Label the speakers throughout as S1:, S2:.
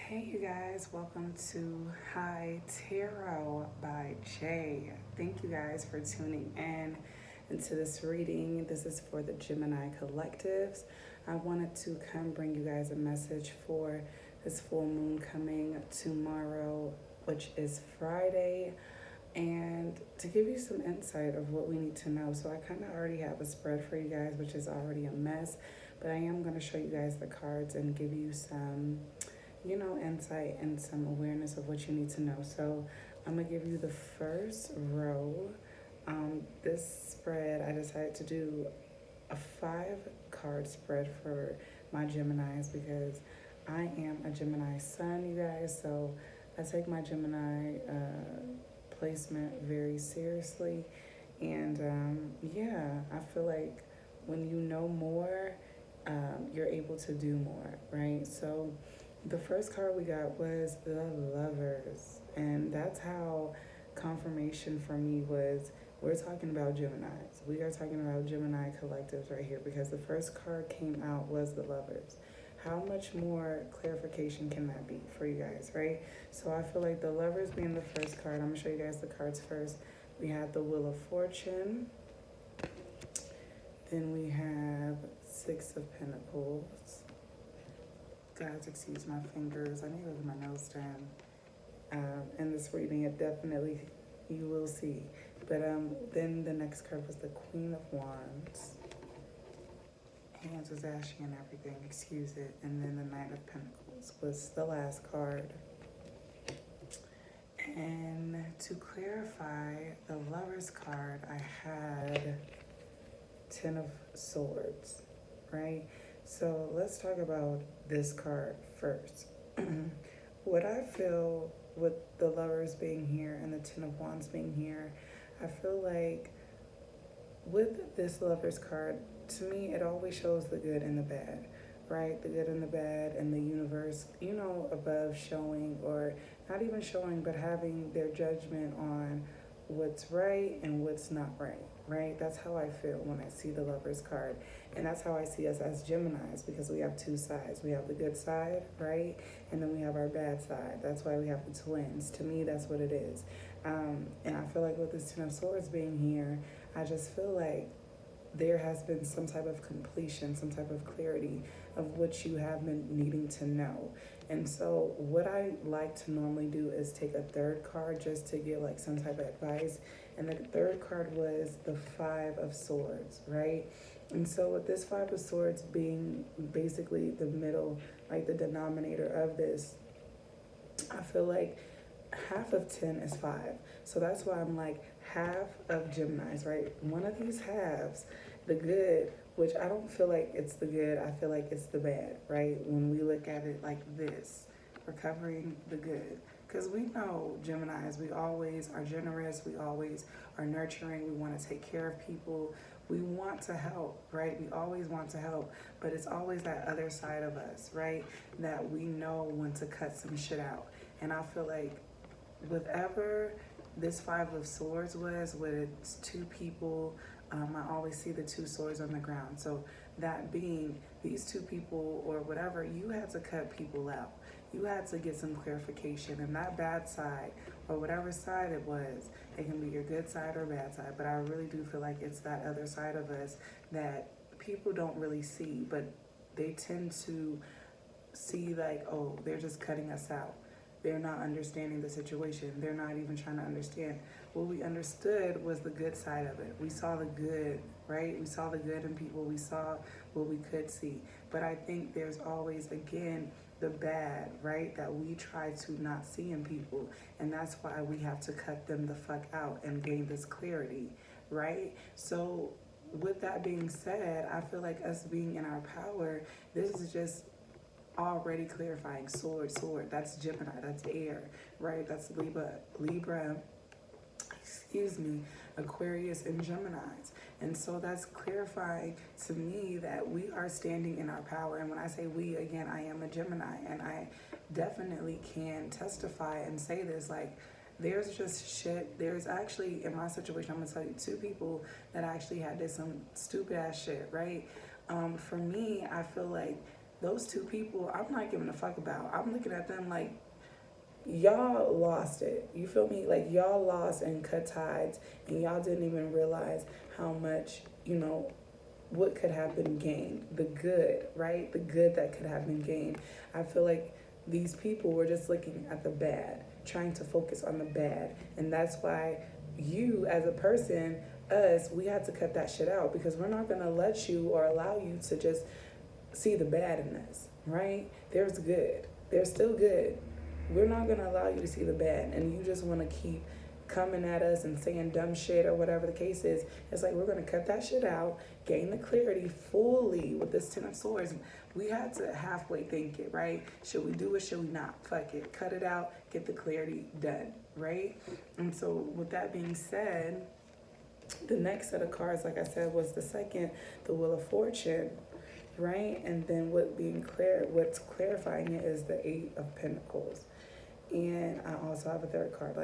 S1: Hey, you guys, welcome to High Tarot by Jay. Thank you guys for tuning in into this reading. This is for the Gemini collectives. I wanted to come bring you guys a message for this full moon coming tomorrow, which is Friday, and to give you some insight of what we need to know. So, I kind of already have a spread for you guys, which is already a mess, but I am going to show you guys the cards and give you some insight and some awareness of what you need to know. So I'm gonna give you the first row. This spread, I decided to do a 5 card spread for my Geminis because I am a Gemini sun, you guys. So I take my Gemini placement very seriously. And yeah, I feel like when you know more, you're able to do more, right? So the first card we got was the Lovers, and that's how confirmation for me was. We're talking about Geminis. We are talking about Gemini collectives right here because the first card came out was the Lovers. How much more clarification can that be for you guys, right? So I feel like the Lovers being the first card, I'm gonna show you guys the cards first. We have the Wheel of Fortune. Then we have Six of Pentacles. Guys, excuse my fingers. I need to let my nose down. In this reading, it definitely, you will see. But then the next card was the Queen of Wands. Hands was ashy and everything, excuse it. And then the Knight of Pentacles was the last card. And to clarify, the Lover's card, I had 10 of Swords, right? So let's talk about this card first. What I feel with the Lovers being here and the Ten of Wands being here, I feel like with this Lovers card, to me, it always shows the good and the bad, right? The good and the bad, and the universe, above showing, or not even showing, but having their judgment on what's right and what's not right, right? That's how I feel when I see the Lovers card. And that's how I see us as Geminis, because we have 2 sides. We have the good side, right? And then we have our bad side. That's why we have the twins. To me, that's what it is. And I feel like with this Ten of Swords being here, I just feel like there has been some type of completion, some type of clarity of what you have been needing to know. And so what I like to normally do is take a third card just to give like some type of advice. And the third card was the Five of Swords, right? And so with this Five of Swords being basically the middle, like the denominator of this, I feel like half of 10 is 5. So that's why I'm like half of Geminis, right? One of these halves, the good, which I don't feel like it's the good, I feel like it's the bad, right? When we look at it like this, we're covering the good. Because we know Geminis, we always are generous, we always are nurturing, we want to take care of people, we want to help, right? We always want to help, but it's always that other side of us, right? That we know when to cut some shit out. And I feel like whatever this Five of Swords was, with it's 2 people, I always see the 2 swords on the ground. So that being these 2 people or whatever, you had to cut people out. You had to get some clarification, and that bad side or whatever side it was, it can be your good side or bad side, but I really do feel like it's that other side of us that people don't really see, but they tend to see like, oh, they're just cutting us out. They're not understanding the situation. They're not even trying to understand. What we understood was the good side of it. We saw the good, right? We saw the good in people. We saw what we could see. But I think there's always, again, the bad, right? That we try to not see in people. And that's why we have to cut them the fuck out and gain this clarity, right? So with that being said, I feel like us being in our power, this is just already clarifying. Sword, that's Gemini, that's air, right? That's Libra, excuse me, Aquarius, and Geminis. And so that's clarifying to me that we are standing in our power. And when I say we, again, I am a Gemini, and I definitely can testify and say this, like, there's just shit. There's actually, in my situation, I'm gonna tell you 2 people that actually had did some stupid ass shit, right? For me, I feel like those two people, I'm not giving a fuck about. I'm looking at them like, y'all lost it. You feel me? Like, y'all lost and cut ties, and y'all didn't even realize how much, what could have been gained. The good, right? The good that could have been gained. I feel like these people were just looking at the bad, trying to focus on the bad. And that's why you, as a person, us, we had to cut that shit out, because we're not going to let you or allow you to just see the bad in this, right? There's good. There's still good. We're not going to allow you to see the bad, and you just want to keep coming at us and saying dumb shit or whatever the case is. It's like, we're going to cut that shit out, gain the clarity fully with this 10 of swords. We had to halfway think it, right? Should we do it? Should we not? Fuck it. Cut it out. Get the clarity done, right? And so with that being said, the next set of cards, like I said, was the second, the Wheel of Fortune, right? And then what's clarifying it is the Eight of Pentacles. And I also have a third card.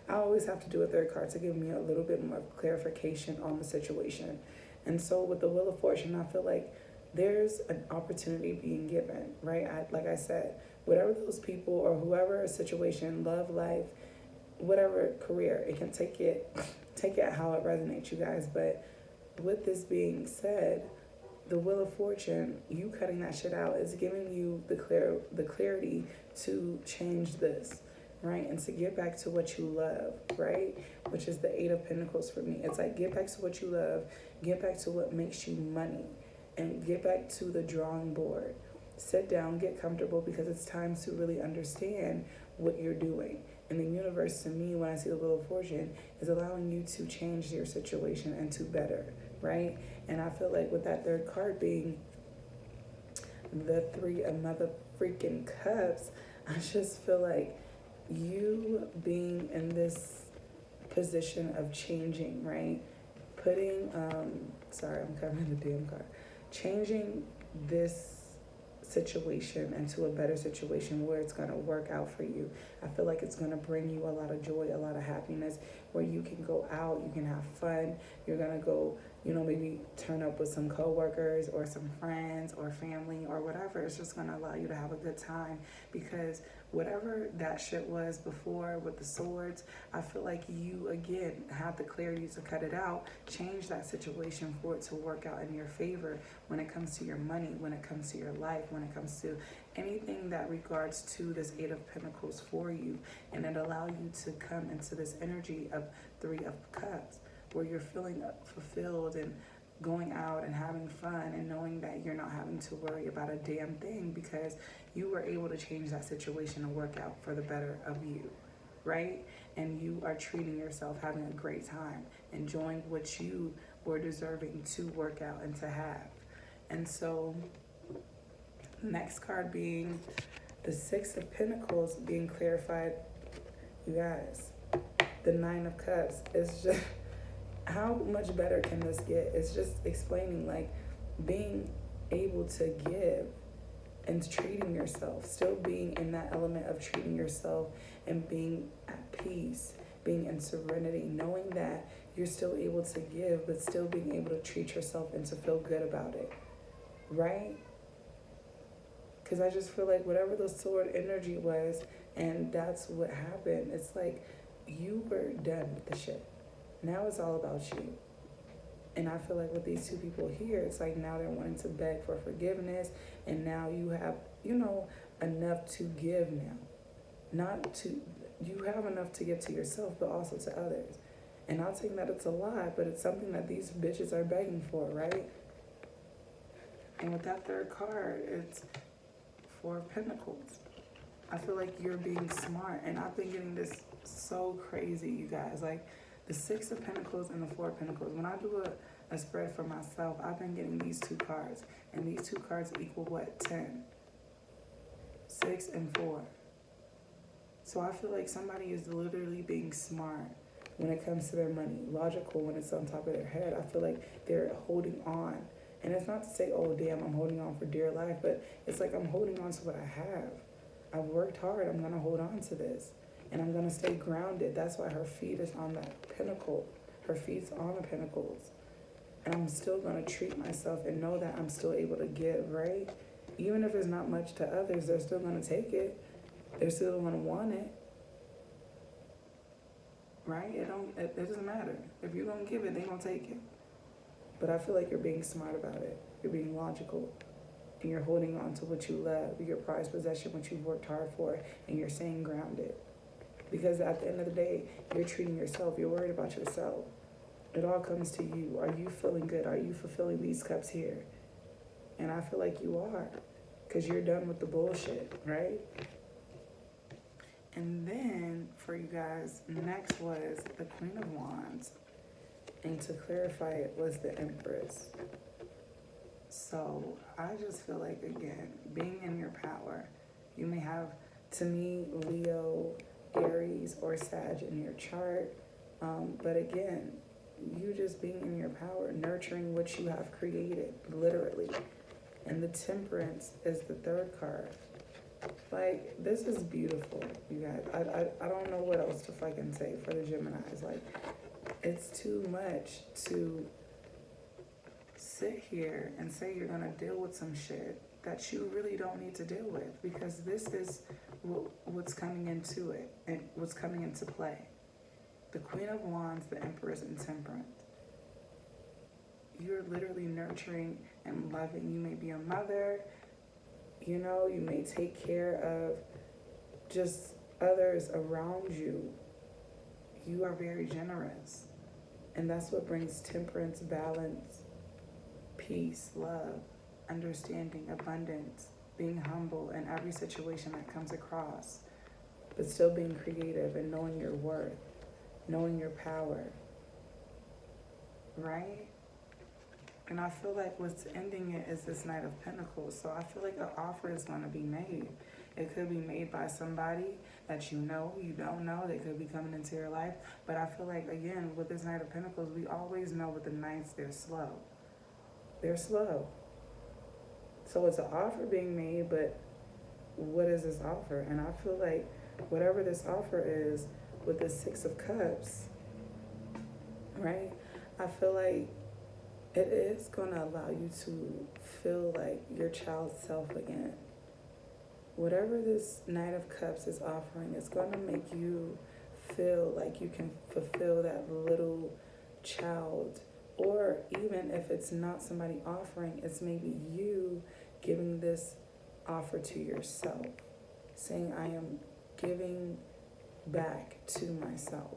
S1: I always have to do a third card to give me a little bit more clarification on the situation. And so with the Wheel of Fortune, I feel like there's an opportunity being given, right? Like I said, whatever those people or whoever situation, love, life, whatever career, it can take it how it resonates, you guys. But with this being said, the Wheel of Fortune, you cutting that shit out is giving you the clarity to change this, right? And to get back to what you love, right? Which is the Eight of Pentacles for me. It's like, get back to what you love, get back to what makes you money, and get back to the drawing board. Sit down, get comfortable, because it's time to really understand what you're doing. And the universe, to me, when I see the Wheel of Fortune, is allowing you to change your situation and to better, right? And I feel like with that third card being the Three of Mother freaking Cups, I just feel like you being in this position of changing, right? Putting, sorry, I'm covering the damn card. Changing this situation into a better situation where it's going to work out for you. I feel like it's going to bring you a lot of joy, a lot of happiness, where you can go out, you can have fun, you're going to go, maybe turn up with some coworkers or some friends or family or whatever. It's just going to allow you to have a good time, because whatever that shit was before with the swords, I feel like you, again, have the clarity to cut it out, change that situation for it to work out in your favor when it comes to your money, when it comes to your life, when it comes to anything that regards to this Eight of Pentacles for you. And it allow you to come into this energy of Three of Cups, where you're feeling fulfilled and going out and having fun and knowing that you're not having to worry about a damn thing, because you were able to change that situation and work out for the better of you, right? And you are treating yourself, having a great time, enjoying what you were deserving to work out and to have. And so next card being the Six of Pentacles being clarified, you guys, the Nine of Cups is just, how much better can this get? It's just explaining, like, being able to give and treating yourself, still being in that element of treating yourself and being at peace, being in serenity, knowing that you're still able to give, but still being able to treat yourself and to feel good about it, right? Because I just feel like whatever the sword energy was, and that's what happened, it's like you were done with the shit. Now it's all about you. And I feel like with these two people here, it's like now they're wanting to beg for forgiveness, and now you have, enough to give now. You have enough to give to yourself, but also to others. And not saying that it's a lie, but it's something that these bitches are begging for, right? And with that third card, it's Four of Pentacles. I feel like you're being smart, and I've been getting this so crazy, you guys. Like, the Six of Pentacles and the Four of Pentacles. When I do a spread for myself, I've been getting these two cards. And these two cards equal what? 10. 6 and 4. So I feel like somebody is literally being smart when it comes to their money. Logical when it's on top of their head. I feel like they're holding on. And it's not to say, oh, damn, I'm holding on for dear life. But it's like I'm holding on to what I have. I've worked hard. I'm going to hold on to this. And I'm going to stay grounded. That's why her feet is on that pinnacle. Her feet's on the pinnacles. And I'm still going to treat myself and know that I'm still able to give, right? Even if it's not much to others, they're still going to take it. They're still going to want it. Right? It doesn't matter. If you're going to give it, they're going to take it. But I feel like you're being smart about it. You're being logical. And you're holding on to what you love, your prized possession, what you've worked hard for, and you're staying grounded. Because at the end of the day, you're treating yourself. You're worried about yourself. It all comes to you. Are you feeling good? Are you fulfilling these cups here? And I feel like you are. Because you're done with the bullshit, right? And then, for you guys, next was the Queen of Wands. And to clarify, it was the Empress. So I just feel like, again, being in your power, you may have, to me, Leo, Aries, or Sag in your chart. But again, you just being in your power, nurturing what you have created, literally. And the Temperance is the third card. Like, this is beautiful, you guys. I don't know what else to fucking say for the Geminis. Like, it's too much to sit here and say you're gonna deal with some shit that you really don't need to deal with, because this is what's coming into it and what's coming into play. The Queen of Wands, the Empress, and Temperance. You're literally nurturing and loving. You may be a mother, you know, you may take care of just others around you. You are very generous. And that's what brings temperance, balance, peace, love, understanding, abundance, being humble in every situation that comes across, but still being creative and knowing your worth, knowing your power, right? And I feel like what's ending it is this Knight of Pentacles. So I feel like an offer is going to be made. It could be made by somebody that you know, you don't know. They could be coming into your life. But I feel like, again, with this Knight of Pentacles, we always know with the Knights, they're slow. They're slow. So it's an offer being made, but what is this offer? And I feel like whatever this offer is with the Six of Cups, right? I feel like it is going to allow you to feel like your child's self again. Whatever this Knight of Cups is offering, it's going to make you feel like you can fulfill that little child. Or even if it's not somebody offering, it's maybe you giving this offer to yourself, saying, I am giving back to myself,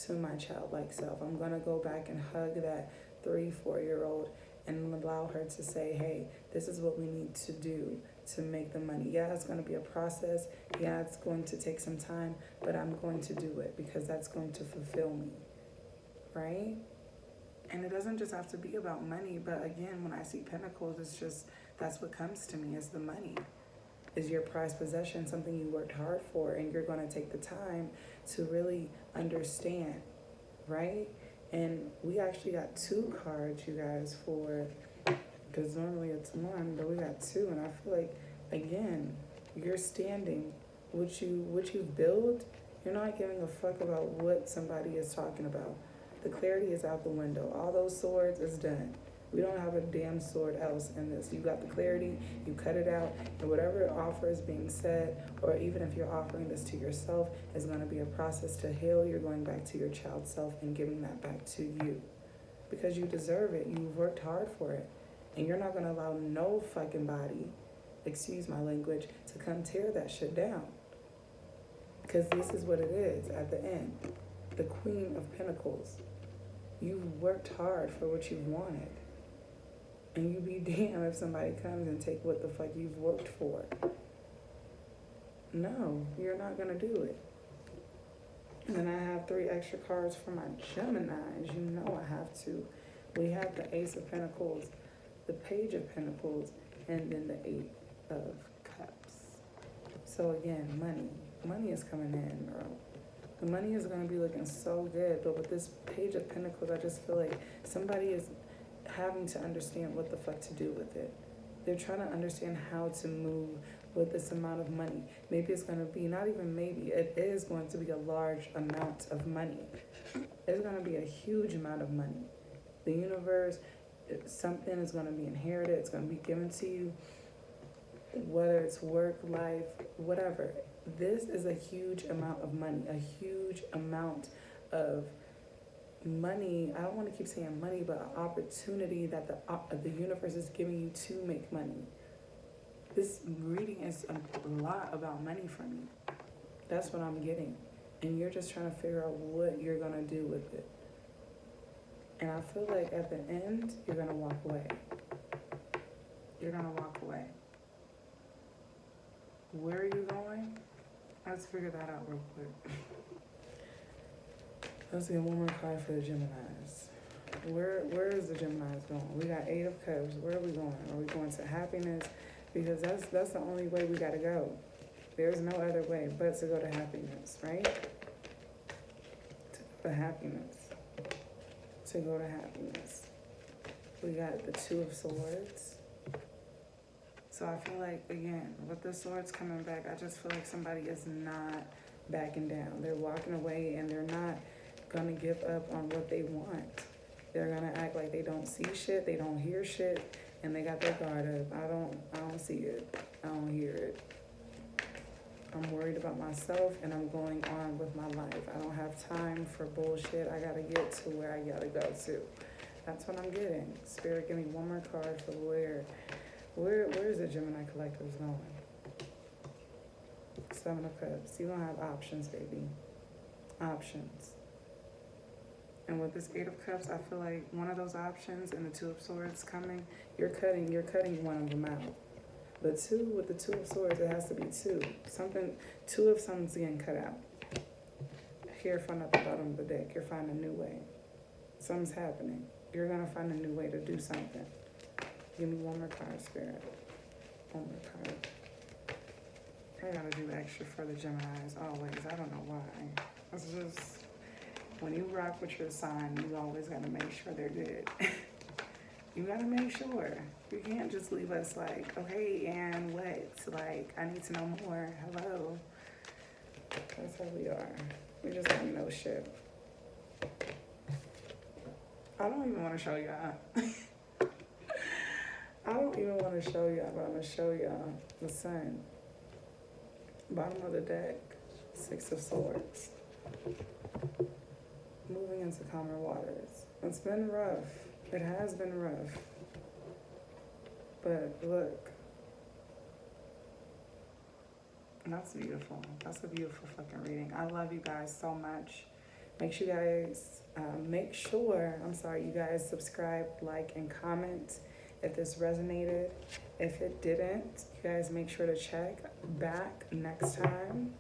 S1: to my childlike self. I'm going to go back and hug that 3-4-year-old and allow her to say, hey, this is what we need to do to make the money. Yeah, it's going to be a process. Yeah, it's going to take some time, but I'm going to do it because that's going to fulfill me, right? And it doesn't just have to be about money, but again, when I see pentacles, it's just, that's what comes to me is the money. Is your prized possession, something you worked hard for, and you're going to take the time to really understand, right? And we actually got 2 cards, you guys, for, because normally it's 1, but we got 2, and I feel like, again, you're standing, what you build, you're not giving a fuck about what somebody is talking about. The clarity is out the window. All those swords is done. We don't have a damn sword else in this. You got the clarity, you cut it out, and whatever offer is being said, or even if you're offering this to yourself, is going to be a process to heal. You're going back to your child self and giving that back to you. Because you deserve it. You've worked hard for it. And you're not going to allow no fucking body, excuse my language, to come tear that shit down. Because this is what it is at the end. The Queen of Pentacles. You've worked hard for what you've wanted. And you be damn if somebody comes and take what the fuck you've worked for. No, you're not going to do it. And then I have 3 extra cards for my Geminis. You know I have to. We have the Ace of Pentacles, the Page of Pentacles, and then the 8 of Cups. So again, money. Money is coming in, bro. The money is going to be looking so good. But with this Page of Pentacles, I just feel like somebody is having to understand what the fuck to do with it. They're trying to understand how to move with this amount of money. Maybe it's going to be, not even maybe, it is going to be a large amount of money. It's going to be a huge amount of money. The universe, something is going to be inherited. It's going to be given to you. whether it's work, life, whatever. This is a huge amount of money, a huge amount of money. I don't want to keep saying money, but an opportunity that the universe is giving you to make money. This reading is a lot about money for me. That's what I'm getting. And you're just trying to figure out what you're going to do with it. And I feel like at the end, you're going to walk away. You're going to walk away. Where are you going? Let's figure that out real quick. Let's get one more card for the Geminis. Where is the Geminis going? We got 8 of Cups. Where are we going? Are we going to happiness? Because that's the only way we got to go. There's no other way but to go to happiness, right? To go to happiness. To go to happiness. We got the 2 of Swords. So I feel like, again, with the Swords coming back, I just feel like somebody is not backing down. They're walking away and they're not going to give up on what they want. They're going to act like they don't see shit, they don't hear shit, and they got their guard up. I don't see it. I don't hear it. I'm worried about myself and I'm going on with my life. I don't have time for bullshit. I got to get to where I got to go to. That's what I'm getting. Spirit, give me one more card for where's the Gemini collectives going? 7 of Cups. You're going to have options, baby. Options. And with this 8 of Cups, I feel like one of those options and the 2 of Swords coming, you're cutting one of them out. The 2, with the 2 of Swords, it has to be 2. 2 of something's getting cut out. Here, find at the bottom of the deck, you're finding a new way. Something's happening. You're going to find a new way to do something. Give me one more card, Spirit. One more card. I gotta do extra for the Geminis always. I don't know why. It's just, when you rock with your sign, you always gotta make sure they're good. You gotta make sure. You can't just leave us like, okay, and what? Like, I need to know more. Hello. That's how we are. We just don't know shit. I don't even want to show y'all. I don't even want to show y'all, but I'm going to show y'all the Sun. Bottom of the deck, 6 of Swords. Moving into calmer waters. It's been rough. It has been rough. But look. That's beautiful. That's a beautiful fucking reading. I love you guys so much. Make sure you guys subscribe, like, and comment if this resonated. If it didn't, you guys make sure to check back next time,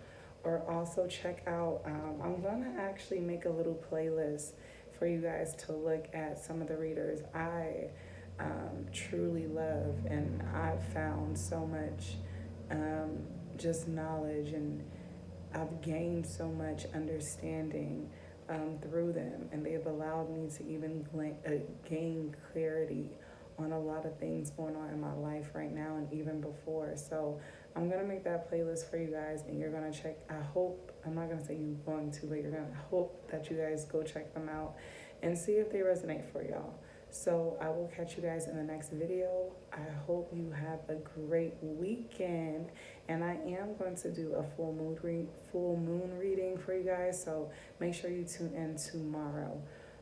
S1: or also check out, I'm gonna actually make a little playlist for you guys to look at some of the readers I truly love, and I've found so much just knowledge, and I've gained so much understanding through them, and they've allowed me to even gain clarity on a lot of things going on in my life right now and even before. So I'm going to make that playlist for you guys, and you're going to check. I'm not going to say you're going to, but you're going to hope that you guys go check them out and see if they resonate for y'all. So I will catch you guys in the next video. I hope you have a great weekend, and I am going to do a full moon reading for you guys, so make sure you tune in tomorrow.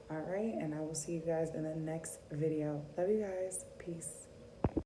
S1: All right, and I will see you guys in the next video. Love you guys. Peace.